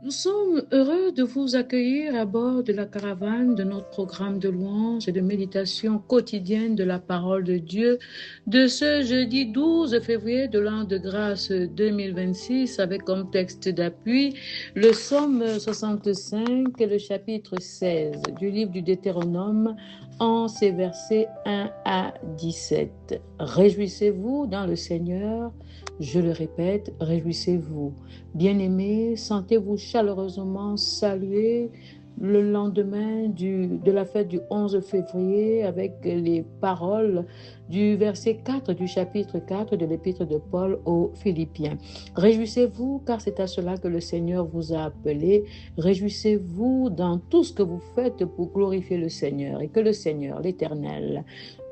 Nous sommes heureux de vous accueillir à bord de la caravane de notre programme de louange et de méditation quotidienne de la parole de Dieu de ce jeudi 12 février de l'an de grâce 2026 avec comme texte d'appui le psaume 65 et le chapitre 16 du livre du Deutéronome en ses versets 1 à 17. Réjouissez-vous dans le Seigneur, je le répète, réjouissez-vous. Bien-aimés, sentez-vous chaleureusement salués le lendemain de la fête du 11 février avec les paroles du verset 4 du chapitre 4 de l'épître de Paul aux Philippiens. Réjouissez-vous car c'est à cela que le Seigneur vous a appelé. Réjouissez-vous dans tout ce que vous faites pour glorifier le Seigneur et que le Seigneur, l'Éternel,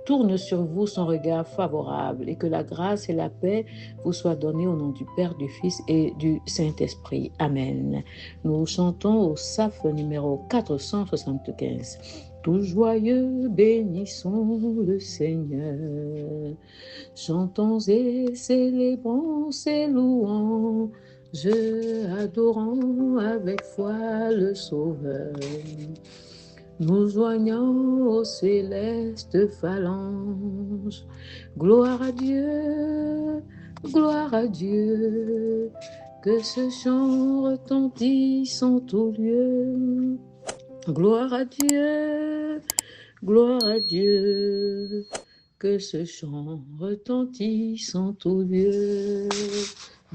tourne sur vous son regard favorable et que la grâce et la paix vous soient données au nom du Père, du Fils et du Saint-Esprit. Amen. Nous chantons au Saphe numéro 475. Tout joyeux, bénissons le Seigneur. Chantons et célébrons ses louanges. Adorons avec foi le Sauveur. Nous joignons aux célestes phalanges. Gloire à Dieu, gloire à Dieu, que ce chant retentisse en tout lieu. Gloire à Dieu, gloire à Dieu, que ce chant retentisse en tout lieu.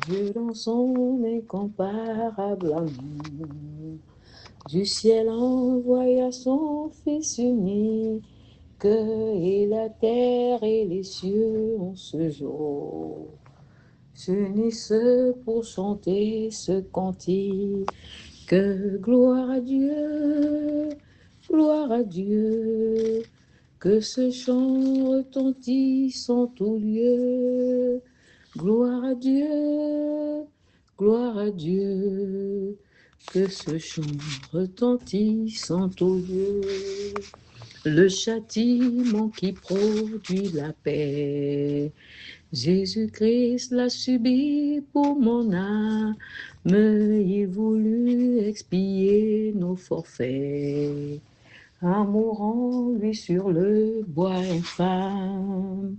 Dieu dans son incomparable amour, du ciel envoya son Fils unique, et la terre et les cieux en ce jour s'unissent pour chanter ce cantique. Gloire à Dieu, gloire à Dieu, que ce chant retentisse en tout lieu. Gloire à Dieu, gloire à Dieu, que ce chant retentisse en tout lieu. Le châtiment qui produit la paix, Jésus-Christ l'a subi pour mon âme, il voulut expier nos forfaits, en mourant lui sur le bois infâme.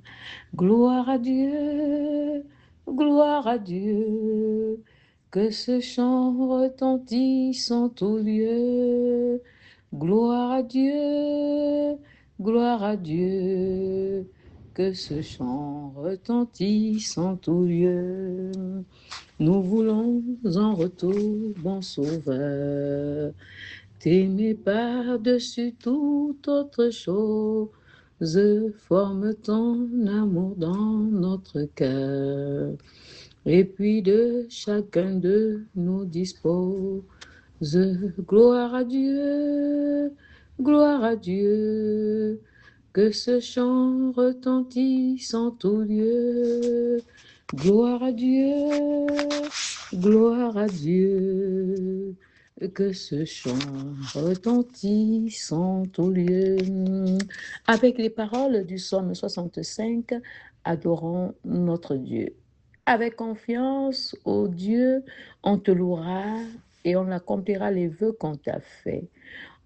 Gloire à Dieu, gloire à Dieu, que ce chant retentisse en tout lieu. Gloire à Dieu, gloire à Dieu, que ce chant retentisse en tout lieu. Nous voulons en retour, bon Sauveur, t'aimer par-dessus toute autre chose. Forme ton amour dans notre cœur, et puis de chacun de nous dispose. Gloire à Dieu, gloire à Dieu, que ce chant retentisse en tout lieu. Gloire à Dieu, gloire à Dieu, que ce chant retentisse en tout lieu. Avec les paroles du psaume 65, adorons notre Dieu. Avec confiance, ô Dieu, on te louera et on accomplira les vœux qu'on t'a faits.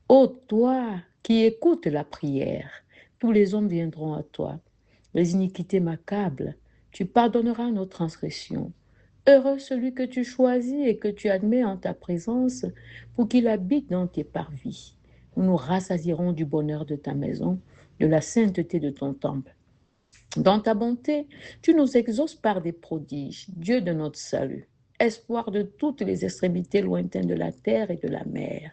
Ô toi qui écoutes la prière, tous les hommes viendront à toi. Les iniquités m'accablent, tu pardonneras nos transgressions. Heureux celui que tu choisis et que tu admets en ta présence pour qu'il habite dans tes parvis. Nous nous rassasierons du bonheur de ta maison, de la sainteté de ton temple. Dans ta bonté, tu nous exauces par des prodiges, Dieu de notre salut, espoir de toutes les extrémités lointaines de la terre et de la mer.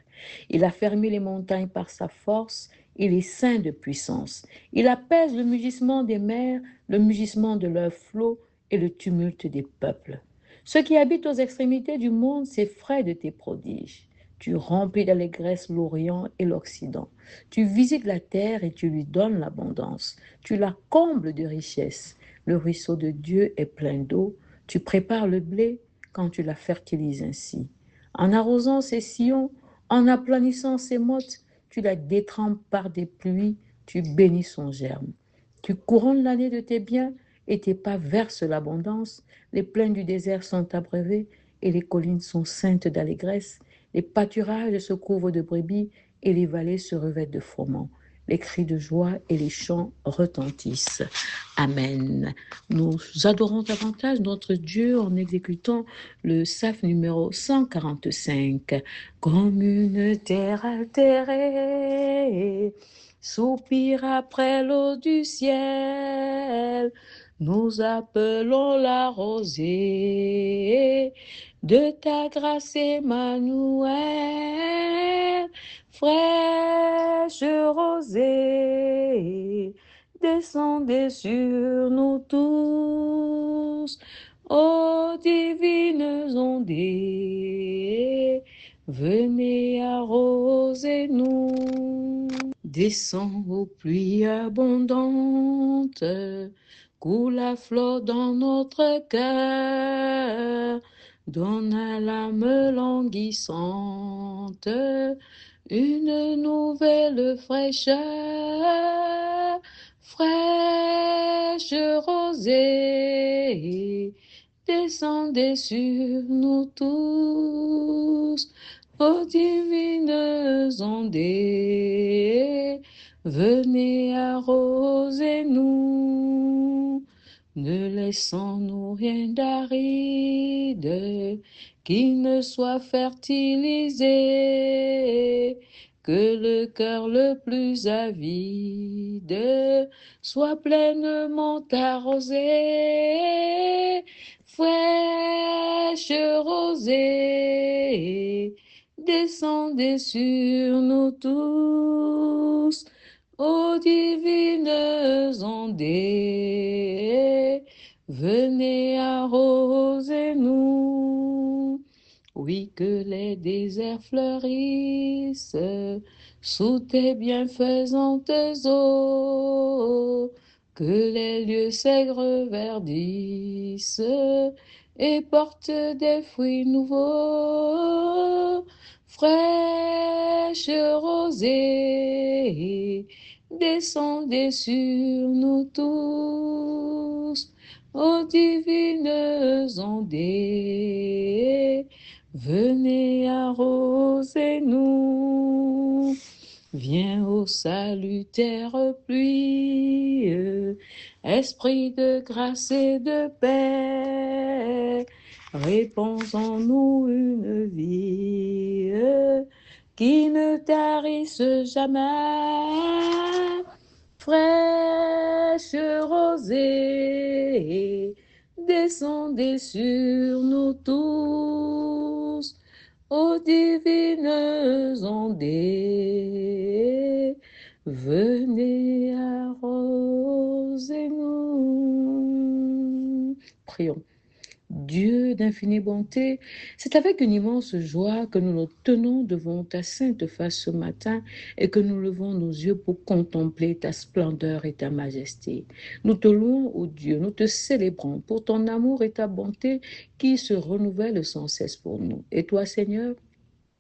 Il a fermé les montagnes par sa force, il est saint de puissance. Il apaise le mugissement des mers, le mugissement de leurs flots et le tumulte des peuples. Ceux qui habitent aux extrémités du monde s'effraient de tes prodiges. Tu remplis d'allégresse l'Orient et l'Occident. Tu visites la terre et tu lui donnes l'abondance. Tu la combles de richesses. Le ruisseau de Dieu est plein d'eau. Tu prépares le blé quand tu la fertilises ainsi. En arrosant ses sillons, en aplanissant ses mottes, tu la détrempes par des pluies, tu bénis son germe. Tu couronnes l'année de tes biens et tes pas versent l'abondance. Les plaines du désert sont abreuvées et les collines sont ceintes d'allégresse. Les pâturages se couvrent de brebis et les vallées se revêtent de froment. Les cris de joie et les chants retentissent. Amen. Nous adorons davantage notre Dieu en exécutant le psaume numéro 145. Comme une terre altérée, soupire après l'eau du ciel, nous appelons la rosée de ta grâce, Emmanuel. Fraîche rosée, descendez sur nous tous, ô divines ondées, venez arroser nous. Descends aux pluies abondantes, coule la flot dans notre cœur, donne à l'âme languissante une nouvelle fraîcheur. Fraîche rosée, descendez sur nous tous, ô divines ondées, venez arroser nous. Ne laissons-nous rien d'aride qui ne soit fertilisé, que le cœur le plus avide soit pleinement arrosé. Fraîche rosée, descendez sur nous tous, ô divines ondées, venez arroser nous. Oui, que les déserts fleurissent sous tes bienfaisantes eaux, que les lieux s'aigrent verdissent et portent des fruits nouveaux. Fraîche rosée, descendez sur nous tous, ô divines ondées, venez arroser nous. Viens ô salutaire pluie, esprit de grâce et de paix, répands en nous une vie qui ne tarisse jamais. Fraîche rosée, descendez sur nous tous, ô divines ondées, venez arroser nous. Prions. Dieu d'infinie bonté, c'est avec une immense joie que nous nous tenons devant ta sainte face ce matin et que nous levons nos yeux pour contempler ta splendeur et ta majesté. Nous te louons, ô Dieu, nous te célébrons pour ton amour et ta bonté qui se renouvellent sans cesse pour nous. Et toi, Seigneur,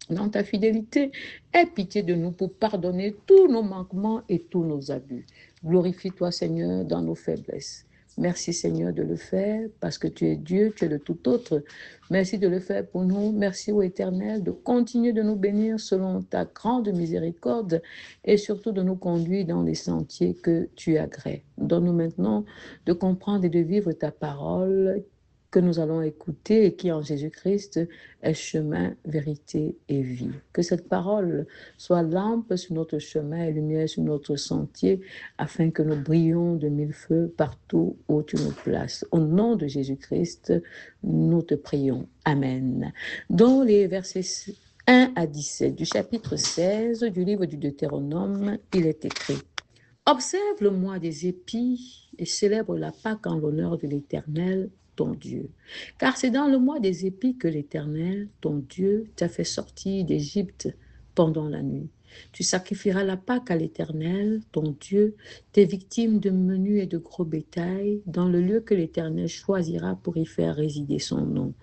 dans ta fidélité, aie pitié de nous pour pardonner tous nos manquements et tous nos abus. Glorifie-toi, Seigneur, dans nos faiblesses. Merci, Seigneur, de le faire parce que tu es Dieu, tu es de tout autre. Merci de le faire pour nous. Merci, ô Éternel, de continuer de nous bénir selon ta grande miséricorde et surtout de nous conduire dans les sentiers que tu agrées. Donne-nous maintenant de comprendre et de vivre ta parole que nous allons écouter et qui en Jésus-Christ est chemin, vérité et vie. Que cette parole soit lampe sur notre chemin et lumière sur notre sentier afin que nous brillions de mille feux partout où tu nous places. Au nom de Jésus-Christ, nous te prions. Amen. Dans les versets 1 à 17 du chapitre 16 du livre du Deutéronome, il est écrit: Observe le mois des épis et célèbre la Pâque en l'honneur de l'Éternel, ton Dieu. Car c'est dans le mois des épis que l'Éternel, ton Dieu, t'a fait sortir d'Égypte pendant la nuit. Tu sacrifieras la Pâque à l'Éternel, ton Dieu, tes victimes de menu et de gros bétail, dans le lieu que l'Éternel choisira pour y faire résider son nom.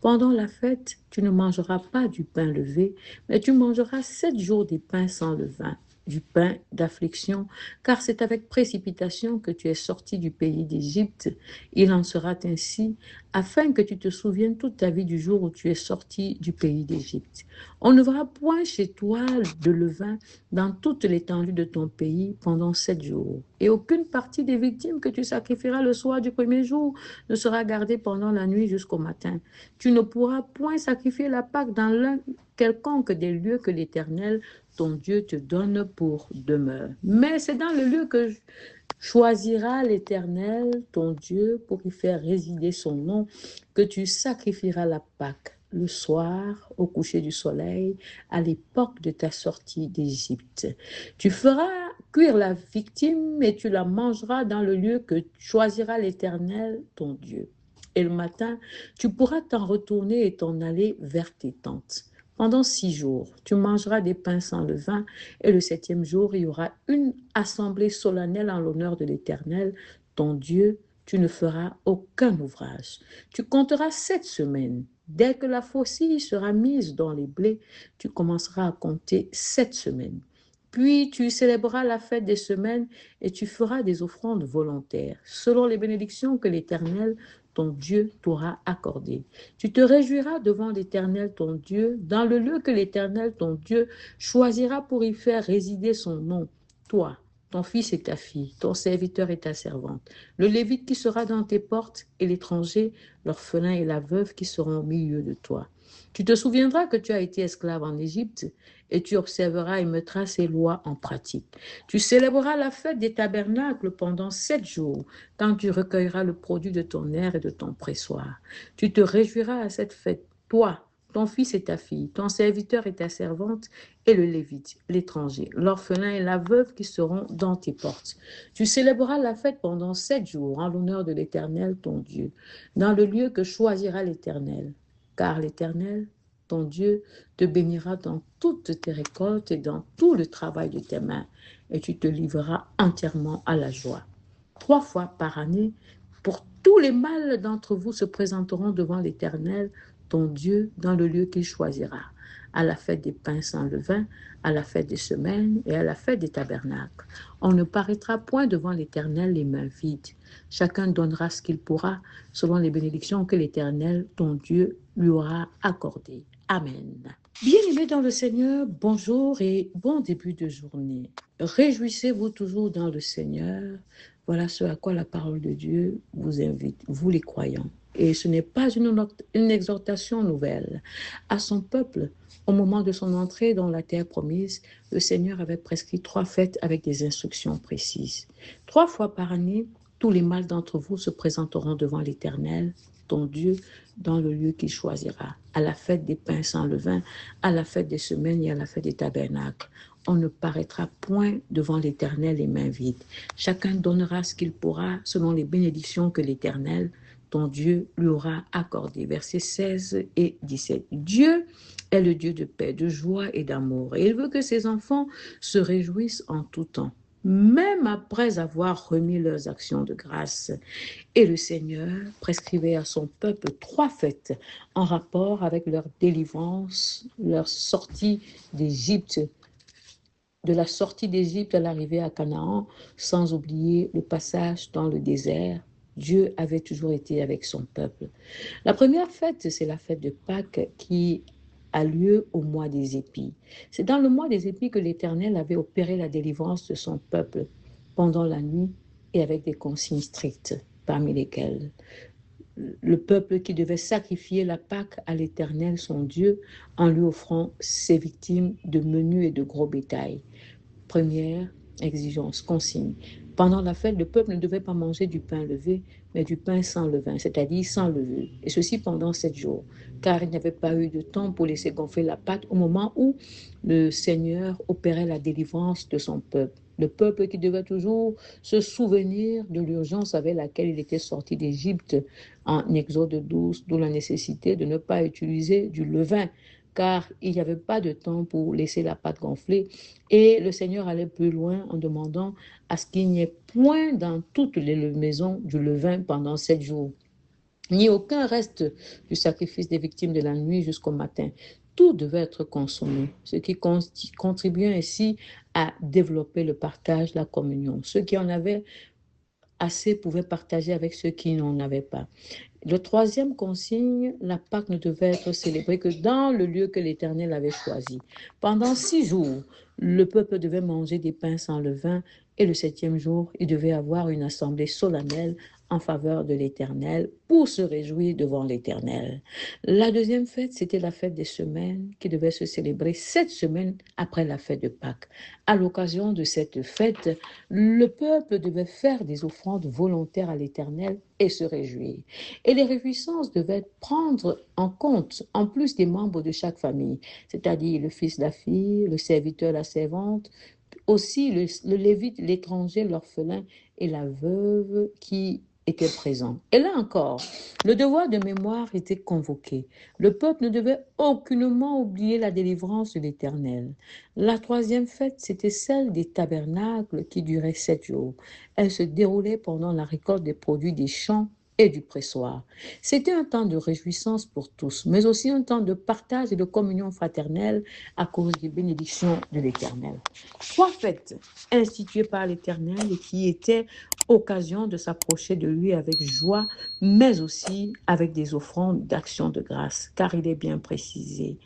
Pendant la fête, tu ne mangeras pas du pain levé, mais tu mangeras 7 jours des pains sans levain. du pain d'affliction, car c'est avec précipitation que tu es sorti du pays d'Égypte. Il en sera ainsi, afin que tu te souviennes toute ta vie du jour où tu es sorti du pays d'Égypte. On ne verra point chez toi de levain dans toute l'étendue de ton pays pendant 7 jours, et aucune partie des victimes que tu sacrifieras le soir du premier jour ne sera gardée pendant la nuit jusqu'au matin. Tu ne pourras point sacrifier la Pâque dans l'un quelconque des lieux que l'Éternel ton Dieu te donne pour demeure. Mais c'est dans le lieu que choisira l'Éternel ton Dieu pour y faire résider son nom que tu sacrifieras la Pâque le soir au coucher du soleil à l'époque de ta sortie d'Égypte. Tu feras cuire la victime et tu la mangeras dans le lieu que choisira l'Éternel ton Dieu. Et le matin, tu pourras t'en retourner et t'en aller vers tes tentes. Pendant 6 jours, tu mangeras des pains sans levain, et le 7e jour, il y aura une assemblée solennelle en l'honneur de l'Éternel, ton Dieu. Tu ne feras aucun ouvrage. Tu compteras 7 semaines. Dès que la faucille sera mise dans les blés, tu commenceras à compter 7 semaines. Puis tu célébreras la fête des semaines et tu feras des offrandes volontaires, selon les bénédictions que l'Éternel, ton Dieu, t'aura accordées. Tu te réjouiras devant l'Éternel, ton Dieu, dans le lieu que l'Éternel, ton Dieu, choisira pour y faire résider son nom, toi, ton fils et ta fille, ton serviteur et ta servante, le Lévite qui sera dans tes portes et l'étranger, l'orphelin et la veuve qui seront au milieu de toi. Tu te souviendras que tu as été esclave en Égypte et tu observeras et mettras ces lois en pratique. Tu célébreras la fête des tabernacles pendant 7 jours, quand tu recueilleras le produit de ton aire et de ton pressoir. Tu te réjouiras à cette fête, toi, ton fils et ta fille, ton serviteur et ta servante, et le Lévite, l'étranger, l'orphelin et la veuve qui seront dans tes portes. Tu célébreras la fête pendant 7 jours en l'honneur de l'Éternel, ton Dieu, dans le lieu que choisira l'Éternel. Car l'Éternel, ton Dieu, te bénira dans toutes tes récoltes et dans tout le travail de tes mains, et tu te livreras entièrement à la joie. 3 fois par année, pour tous les mâles d'entre vous se présenteront devant l'Éternel, ton Dieu, dans le lieu qu'il choisira, à la fête des pains sans levain, à la fête des semaines et à la fête des tabernacles. On ne paraîtra point devant l'Éternel les mains vides. Chacun donnera ce qu'il pourra, selon les bénédictions que l'Éternel, ton Dieu, lui aura accordées. Amen. Bien-aimés dans le Seigneur, bonjour et bon début de journée. Réjouissez-vous toujours dans le Seigneur. Voilà ce à quoi la parole de Dieu vous invite, vous les croyants. Et ce n'est pas une exhortation nouvelle. À son peuple, au moment de son entrée dans la terre promise, le Seigneur avait prescrit 3 fêtes avec des instructions précises. 3 fois par année, tous les mâles d'entre vous se présenteront devant l'Éternel, ton Dieu, dans le lieu qu'il choisira, à la fête des pains sans levain, à la fête des semaines et à la fête des tabernacles. On ne paraîtra point devant l'Éternel les mains vides. Chacun donnera ce qu'il pourra selon les bénédictions que l'Éternel, ton Dieu, lui aura accordées. Versets 16 et 17. Dieu est le Dieu de paix, de joie et d'amour. Et il veut que ses enfants se réjouissent en tout temps, même après avoir remis leurs actions de grâce. Et le Seigneur prescrivait à son peuple 3 fêtes en rapport avec leur délivrance, leur sortie d'Égypte, de la sortie d'Égypte à l'arrivée à Canaan, sans oublier le passage dans le désert. Dieu avait toujours été avec son peuple. La première fête, c'est la fête de Pâques qui a lieu au mois des épis. C'est dans le mois des épis que l'Éternel avait opéré la délivrance de son peuple pendant la nuit et avec des consignes strictes, parmi lesquelles le peuple qui devait sacrifier la Pâque à l'Éternel, son Dieu, en lui offrant ses victimes de menu et de gros bétail. Première exigence, consigne. Pendant la fête, le peuple ne devait pas manger du pain levé, mais du pain sans levain, c'est-à-dire sans levure, et ceci pendant 7 jours, car il n'y avait pas eu de temps pour laisser gonfler la pâte au moment où le Seigneur opérait la délivrance de son peuple. Le peuple qui devait toujours se souvenir de l'urgence avec laquelle il était sorti d'Égypte en Exode 12, d'où la nécessité de ne pas utiliser du levain, car il n'y avait pas de temps pour laisser la pâte gonfler. Et le Seigneur allait plus loin en demandant à ce qu'il n'y ait point dans toutes les maisons du levain pendant 7 jours, ni aucun reste du sacrifice des victimes de la nuit jusqu'au matin. tout devait être consommé, ce qui contribuait ainsi à développer le partage, la communion. Ceux qui en avaient assez pouvaient partager avec ceux qui n'en avaient pas. Le troisième consigne, la Pâque ne devait être célébrée que dans le lieu que l'Éternel avait choisi. Pendant 6 jours, le peuple devait manger des pains sans levain et le septième jour, il devait avoir une assemblée solennelle en faveur de l'Éternel pour se réjouir devant l'Éternel. La deuxième fête, c'était la fête des semaines qui devait se célébrer 7 semaines après la fête de Pâques. À l'occasion de cette fête, le peuple devait faire des offrandes volontaires à l'Éternel et se réjouir. Et les réjouissances devaient prendre en compte, en plus des membres de chaque famille, c'est-à-dire le fils, la fille, le serviteur, la servante, aussi le lévite, l'étranger, l'orphelin et la veuve qui étaient présents. Et là encore, le devoir de mémoire était convoqué. Le peuple ne devait aucunement oublier la délivrance de l'Éternel. La troisième fête, c'était celle des tabernacles qui durait 7 jours. Elle se déroulait pendant la récolte des produits des champs et du pressoir. C'était un temps de réjouissance pour tous, mais aussi un temps de partage et de communion fraternelle à cause des bénédictions de l'Éternel. 3 fêtes instituées par l'Éternel et qui étaient occasion de s'approcher de lui avec joie, mais aussi avec des offrandes d'action de grâce, car il est bien précisé.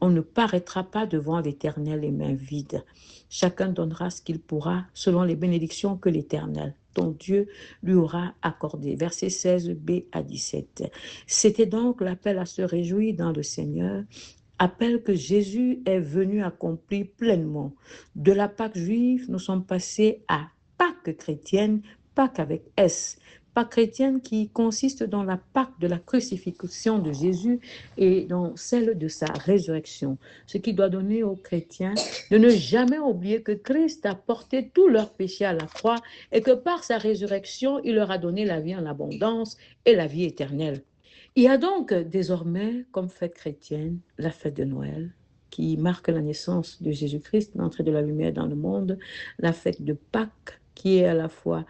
On ne paraîtra pas devant l'Éternel les mains vides. Chacun donnera ce qu'il pourra selon les bénédictions que l'Éternel, ton Dieu, lui aura accordées. Versets 16b à 17. C'était donc l'appel à se réjouir dans le Seigneur, appel que Jésus est venu accomplir pleinement. De la Pâque juive, nous sommes passés à Pâque chrétienne, Pâque avec S. Pâque chrétienne qui consiste dans la Pâque de la crucifixion de Jésus et dans celle de sa résurrection. Ce qui doit donner aux chrétiens de ne jamais oublier que Christ a porté tous leurs péchés à la croix et que par sa résurrection, il leur a donné la vie en abondance et la vie éternelle. Il y a donc désormais, comme fête chrétienne, la fête de Noël, qui marque la naissance de Jésus-Christ, l'entrée de la lumière dans le monde, la fête de Pâques, qui est à la fois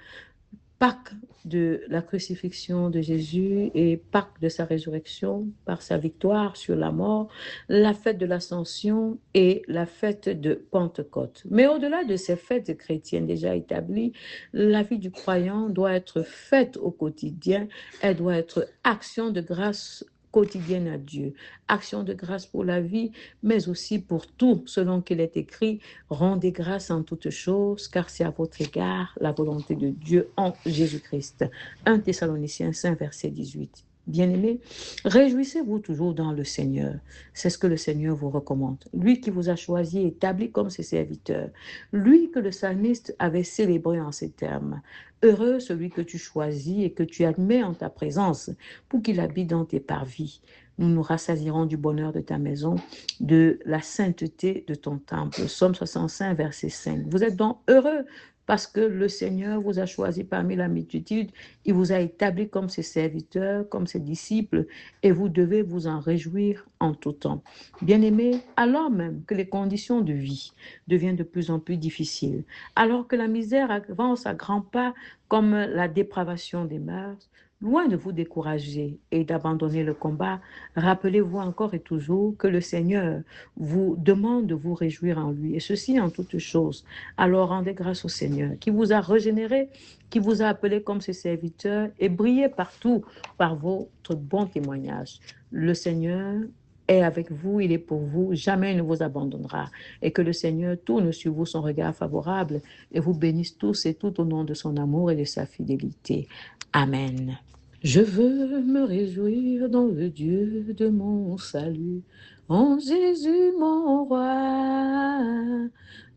Pâques de la crucifixion de Jésus et Pâques de sa résurrection par sa victoire sur la mort, la fête de l'Ascension et la fête de Pentecôte. Mais au-delà de ces fêtes chrétiennes déjà établies, la vie du croyant doit être faite au quotidien, elle doit être action de grâce quotidienne à Dieu, action de grâce pour la vie, mais aussi pour tout, selon qu'il est écrit, rendez grâce en toutes choses, car c'est à votre égard la volonté de Dieu en Jésus-Christ. 1 Thessaloniciens 5, verset 18. Bien-aimés, réjouissez-vous toujours dans le Seigneur. C'est ce que le Seigneur vous recommande. Lui qui vous a choisi et établi comme ses serviteurs. Lui que le psalmiste avait célébré en ces termes. Heureux celui que tu choisis et que tu admets en ta présence pour qu'il habite dans tes parvis. Nous nous rassasierons du bonheur de ta maison, de la sainteté de ton temple. Psaume 65, verset 5. Vous êtes donc heureux parce que le Seigneur vous a choisi parmi la multitude, il vous a établi comme ses serviteurs, comme ses disciples, et vous devez vous en réjouir en tout temps. Bien-aimés, alors même que les conditions de vie deviennent de plus en plus difficiles, alors que la misère avance à grands pas comme la dépravation des mœurs, loin de vous décourager et d'abandonner le combat, rappelez-vous encore et toujours que le Seigneur vous demande de vous réjouir en lui, et ceci en toutes choses. Alors rendez grâce au Seigneur qui vous a régénéré, qui vous a appelé comme ses serviteurs, et brillez partout par votre bon témoignage. Le Seigneur est avec vous, il est pour vous, jamais il ne vous abandonnera. Et que le Seigneur tourne sur vous son regard favorable et vous bénisse tous et tout au nom de son amour et de sa fidélité. Amen. Je veux me réjouir dans le Dieu de mon salut, en Jésus mon roi.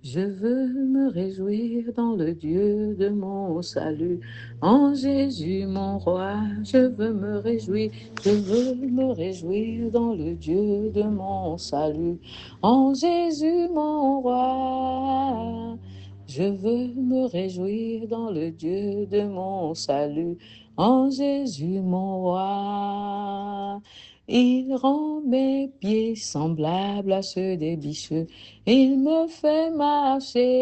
Je veux me réjouir dans le Dieu de mon salut, en Jésus mon roi. Je veux me réjouir, je veux me réjouir dans le Dieu de mon salut, en Jésus mon roi. Je veux me réjouir dans le Dieu de mon salut, en Jésus mon roi. Il rend mes pieds semblables à ceux des bicheux. Il me fait marcher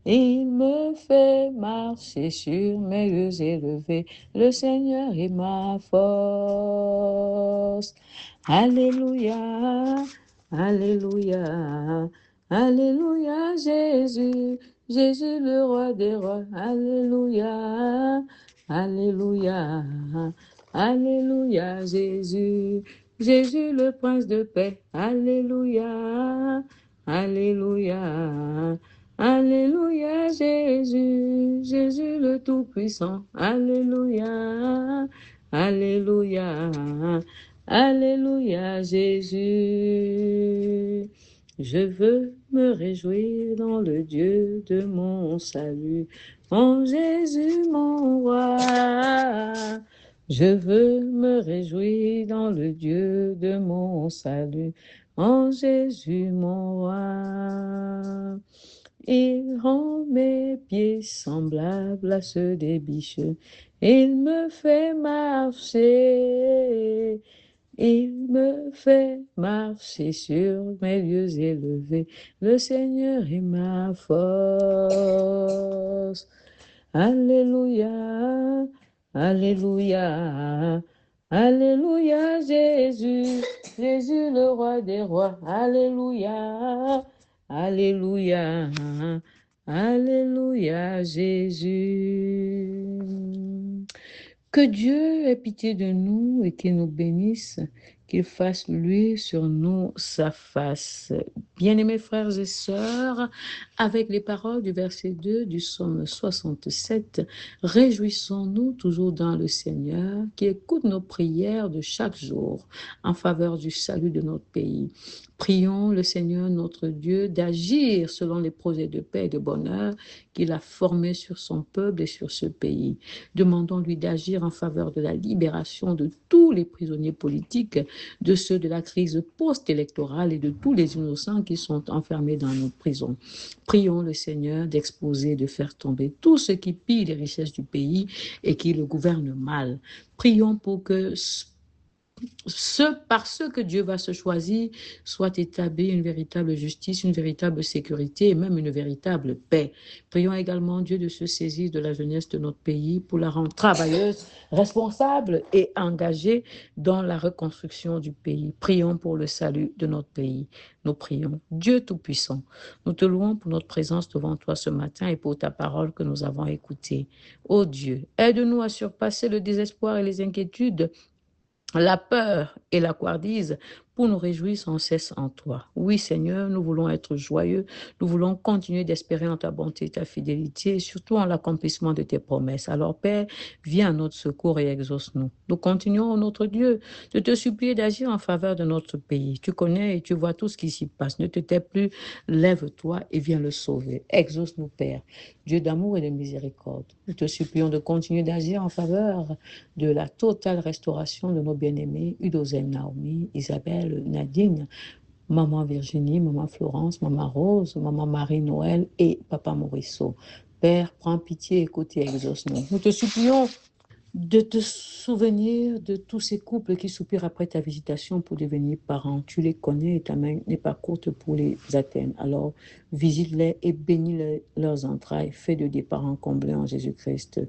Il me fait marcher sur mes lieux élevés. Le Seigneur est ma force. Alléluia, alléluia, alléluia, Jésus, Jésus le roi des rois. Alléluia, alléluia, alléluia, Jésus, Jésus le prince de paix. Alléluia, alléluia. Alléluia, Jésus, Jésus le Tout-Puissant. Alléluia, alléluia, alléluia, Jésus. Je veux me réjouir dans le Dieu de mon salut. Mon Jésus, mon roi. Je veux me réjouir dans le Dieu de mon salut. Mon Jésus, mon roi. Il rend mes pieds semblables à ceux des biches. Il me fait marcher. Il me fait marcher sur mes lieux élevés. Le Seigneur est ma force. Alléluia, alléluia, alléluia, Jésus, Jésus le roi des rois. Alléluia, alléluia, alléluia, Jésus. Que Dieu ait pitié de nous et qu'il nous bénisse, qu'il fasse luire sur nous sa face. Bien-aimés frères et sœurs, avec les paroles du verset 2 du psaume 67, réjouissons-nous toujours dans le Seigneur qui écoute nos prières de chaque jour en faveur du salut de notre pays. Prions le Seigneur notre Dieu d'agir selon les projets de paix et de bonheur qu'il a formés sur son peuple et sur ce pays. Demandons-lui d'agir en faveur de la libération de tous les prisonniers politiques, de ceux de la crise post-électorale et de tous les innocents qui sont enfermés dans nos prisons. Prions le Seigneur d'exposer, de faire tomber tout ce qui pille les richesses du pays et qui le gouverne mal. Prions pour que par ce que Dieu va se choisir, soit établie une véritable justice, une véritable sécurité et même une véritable paix. Prions également Dieu de se saisir de la jeunesse de notre pays pour la rendre travailleuse, responsable et engagée dans la reconstruction du pays. Prions pour le salut de notre pays. Nous prions. Dieu Tout-Puissant, nous te louons pour notre présence devant toi ce matin et pour ta parole que nous avons écoutée. Ô Dieu, aide-nous à surpasser le désespoir et les inquiétudes, la peur et la couardise pour nous réjouir sans cesse en toi. Oui, Seigneur, nous voulons être joyeux, nous voulons continuer d'espérer en ta bonté et ta fidélité, et surtout en l'accomplissement de tes promesses. Alors, Père, viens à notre secours et exauce-nous. Nous continuons, notre Dieu, de te supplier d'agir en faveur de notre pays. Tu connais et tu vois tout ce qui s'y passe. Ne te tais plus, lève-toi et viens le sauver. Exauce-nous, Père, Dieu d'amour et de miséricorde. Nous te supplions de continuer d'agir en faveur de la totale restauration de nos bien-aimés, Udozen, Naomi, Isabelle, Nadine, Maman Virginie, Maman Florence, Maman Rose, Maman Marie-Noël et Papa Morisseau. Père, prends pitié, écoute et exauce-nous. Nous te supplions de te souvenir de tous ces couples qui soupirent après ta visitation pour devenir parents. Tu les connais et ta main n'est pas courte pour les atteindre. Alors, visite-les et bénis leurs entrailles. Fais de des parents comblés en Jésus-Christ.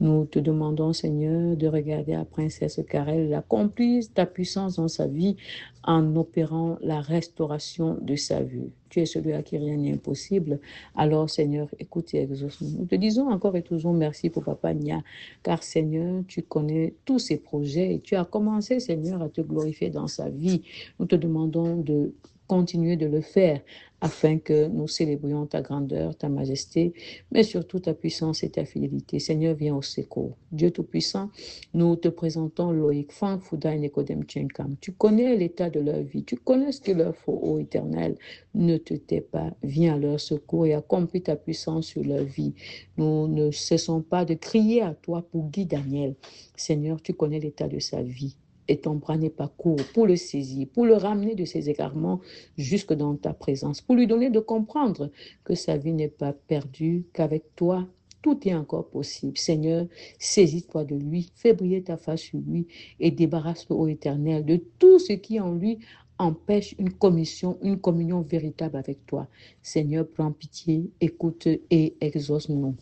Nous te demandons, Seigneur, de regarder la princesse car elle accomplit ta puissance dans sa vie en opérant la restauration de sa vue. Tu es celui à qui rien n'est impossible. Alors, Seigneur, écoute et exauce-nous. Nous te disons encore et toujours merci pour Papa Nia, car Seigneur, tu connais tous ses projets et tu as commencé, Seigneur, à te glorifier dans sa vie. Nous te demandons de continuer de le faire afin que nous célébrions ta grandeur, ta majesté, mais surtout ta puissance et ta fidélité. Seigneur, viens au secours. Dieu Tout-Puissant, nous te présentons Loïc, Franck, Fouda et Nicodème Tchenkam. Tu connais l'état de leur vie, tu connais ce qu'il leur faut, ô Éternel. Ne te tais pas, viens à leur secours et accomplis ta puissance sur leur vie. Nous ne cessons pas de crier à toi pour Guy Daniel. Seigneur, tu connais l'état de sa vie. Et ton bras n'est pas court pour le saisir, pour le ramener de ses égarements jusque dans ta présence, pour lui donner de comprendre que sa vie n'est pas perdue, qu'avec toi, tout est encore possible. Seigneur, saisis-toi de lui, fais briller ta face sur lui et débarrasse-le, ô Éternel, de tout ce qui en lui empêche une communion véritable avec toi. Seigneur, prends pitié, écoute et exauce-nous.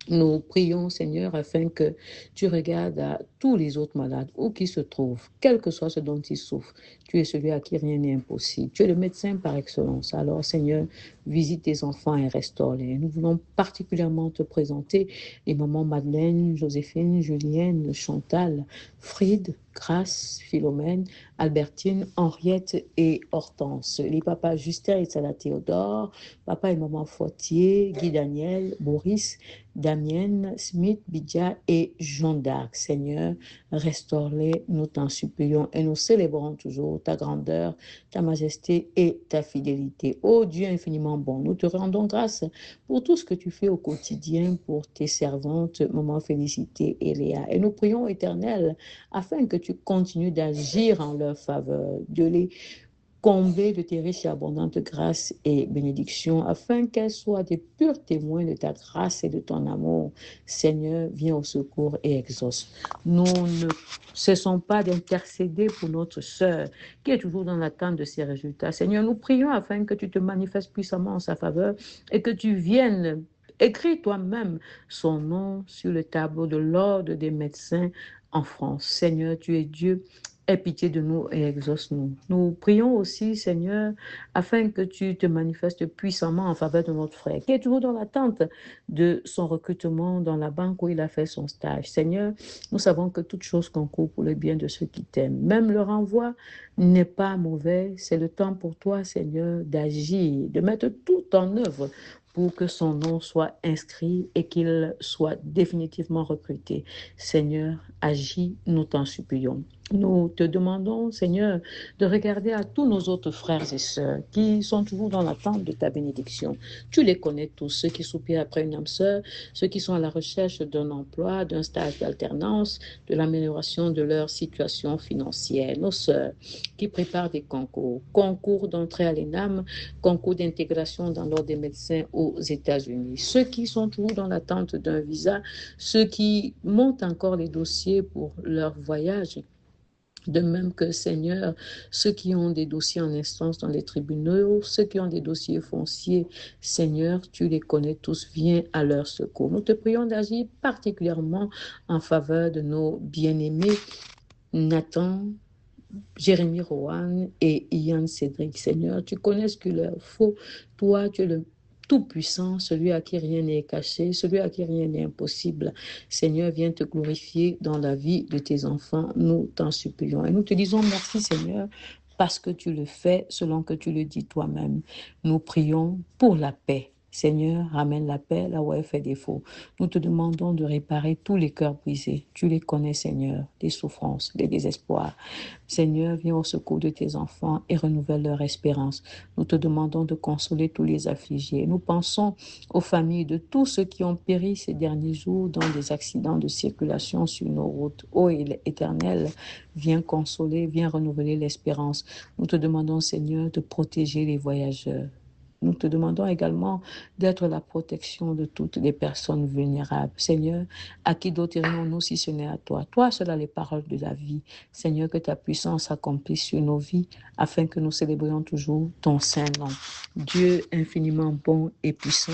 Nous prions, Seigneur, afin que tu regardes à tous les autres malades, où qu'ils se trouvent, quel que soit ce dont ils souffrent. Tu es celui à qui rien n'est impossible. Tu es le médecin par excellence. Alors, Seigneur, visite tes enfants et restaure-les. Nous voulons particulièrement te présenter les mamans Madeleine, Joséphine, Julienne, Chantal, Friede, Grâce, Philomène, Albertine, Henriette et Hortense. Les papas Justin et Salah Théodore, papa et maman Fortier, Guy Daniel, Boris, Damien, Smith, Bidja et Jean d'Arc. Seigneur, restaure-les, nous t'en supplions et nous célébrons toujours ta grandeur, ta majesté et ta fidélité. Ô Dieu infiniment bon, nous te rendons grâce pour tout ce que tu fais au quotidien pour tes servantes, maman Félicité et Léa. Et nous prions, Éternel, afin que tu continues d'agir en leur faveur, de les combler de tes riches et abondantes grâces et bénédictions, afin qu'elles soient des purs témoins de ta grâce et de ton amour. Seigneur, viens au secours et exauce. Nous ne cessons pas d'intercéder pour notre sœur, qui est toujours dans l'attente de ses résultats. Seigneur, nous prions afin que tu te manifestes puissamment en sa faveur et que tu viennes écrire toi-même son nom sur le tableau de l'ordre des médecins en France. Seigneur, tu es Dieu. Aie pitié de nous et exauce-nous. Nous prions aussi, Seigneur, afin que tu te manifestes puissamment en faveur de notre frère, qui est toujours dans l'attente de son recrutement dans la banque où il a fait son stage. Seigneur, nous savons que toute chose concourt pour le bien de ceux qui t'aiment. Même le renvoi n'est pas mauvais. C'est le temps pour toi, Seigneur, d'agir, de mettre tout en œuvre pour que son nom soit inscrit et qu'il soit définitivement recruté. Seigneur, agis, nous t'en supplions. Nous te demandons, Seigneur, de regarder à tous nos autres frères et sœurs qui sont toujours dans l'attente de ta bénédiction. Tu les connais tous, ceux qui soupirent après une âme sœur, ceux qui sont à la recherche d'un emploi, d'un stage d'alternance, de l'amélioration de leur situation financière. Nos sœurs qui préparent des concours, concours d'entrée à l'ENAM, concours d'intégration dans l'ordre des médecins aux États-Unis. Ceux qui sont toujours dans l'attente d'un visa, ceux qui montent encore les dossiers pour leur voyage. De même que, Seigneur, ceux qui ont des dossiers en instance dans les tribunaux, ceux qui ont des dossiers fonciers, Seigneur, tu les connais tous, viens à leur secours. Nous te prions d'agir particulièrement en faveur de nos bien-aimés, Nathan, Jérémy Rohan et Ian Cédric. Seigneur, tu connais ce qu'il leur faut. Toi, tu es le Tout-Puissant, celui à qui rien n'est caché, celui à qui rien n'est impossible. Seigneur, viens te glorifier dans la vie de tes enfants. Nous t'en supplions. Et nous te disons merci, Seigneur, parce que tu le fais selon que tu le dis toi-même. Nous prions pour la paix. Seigneur, ramène la paix là où elle fait défaut. Nous te demandons de réparer tous les cœurs brisés. Tu les connais, Seigneur, les souffrances, les désespoirs. Seigneur, viens au secours de tes enfants et renouvelle leur espérance. Nous te demandons de consoler tous les affligés. Nous pensons aux familles de tous ceux qui ont péri ces derniers jours dans des accidents de circulation sur nos routes. Ô Éternel, viens consoler, viens renouveler l'espérance. Nous te demandons, Seigneur, de protéger les voyageurs. Nous te demandons également d'être la protection de toutes les personnes vulnérables. Seigneur, à qui d'autre irions-nous si ce n'est à toi? Toi seul as les paroles de la vie. Seigneur, que ta puissance s'accomplisse sur nos vies afin que nous célébrions toujours ton saint nom. Dieu infiniment bon et puissant,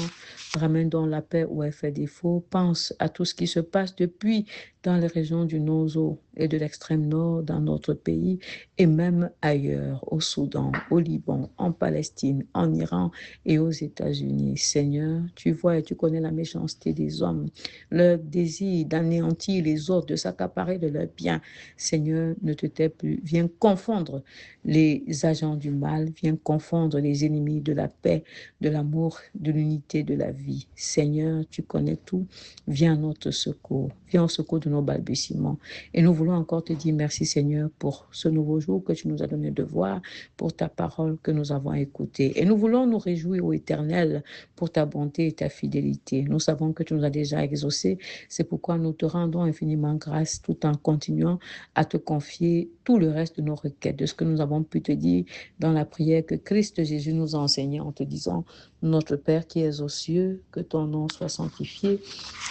ramène donc la paix où elle fait défaut. Pense à tout ce qui se passe depuis dans les régions du Nozo et de l'extrême nord dans notre pays et même ailleurs, au Soudan, au Liban, en Palestine, en Iran et aux États-Unis. Seigneur, tu vois et tu connais la méchanceté des hommes, leur désir d'anéantir les autres, de s'accaparer de leurs biens. Seigneur, ne te tais plus. Viens confondre les agents du mal, viens confondre les ennemis de la paix, de l'amour, de l'unité, de la vie. Seigneur, tu connais tout. Viens à notre secours. Viens au secours de nos balbutiements. Et nous voulons encore te dire merci, Seigneur, pour ce nouveau jour que tu nous as donné de voir, pour ta parole que nous avons écoutée. Et nous voulons nous réjouir au Éternel pour ta bonté et ta fidélité. Nous savons que tu nous as déjà exaucés. C'est pourquoi nous te rendons infiniment grâce tout en continuant à te confier tout le reste de nos requêtes, de ce que nous avons pu te dire dans la prière que Christ Jésus nous a enseigné en te disant, notre Père qui es aux cieux, que ton nom soit sanctifié,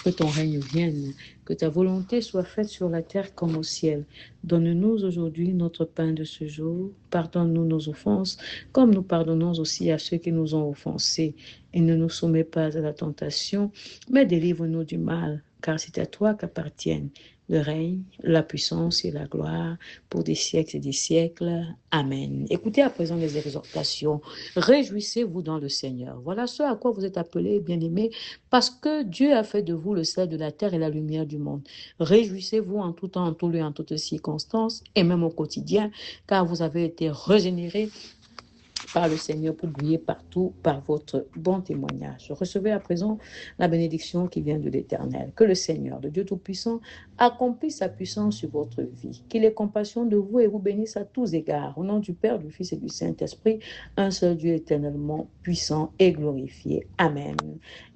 que ton règne vienne, que ta volonté soit faite sur la terre comme au ciel. Donne-nous aujourd'hui notre pain de ce jour. Pardonne-nous nos offenses, comme nous pardonnons aussi à ceux qui nous ont offensés. Et ne nous soumets pas à la tentation, mais délivre-nous du mal, car c'est à toi qu'appartiennent le règne, la puissance et la gloire pour des siècles et des siècles. Amen. Écoutez à présent les exhortations. Réjouissez-vous dans le Seigneur. Voilà ce à quoi vous êtes appelés, bien-aimés, parce que Dieu a fait de vous le sel de la terre et la lumière du monde. Réjouissez-vous en tout temps, en tout lieu, en toutes circonstances, et même au quotidien, car vous avez été régénérés par le Seigneur pour briller partout par votre bon témoignage. Recevez à présent la bénédiction qui vient de l'Éternel. Que le Seigneur, le Dieu Tout-Puissant, accomplisse sa puissance sur votre vie. Qu'il ait compassion de vous et vous bénisse à tous égards. Au nom du Père, du Fils et du Saint-Esprit, un seul Dieu éternellement puissant et glorifié. Amen.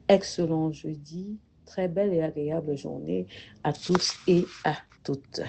Excellent jeudi, très belle et agréable journée à tous et à toutes.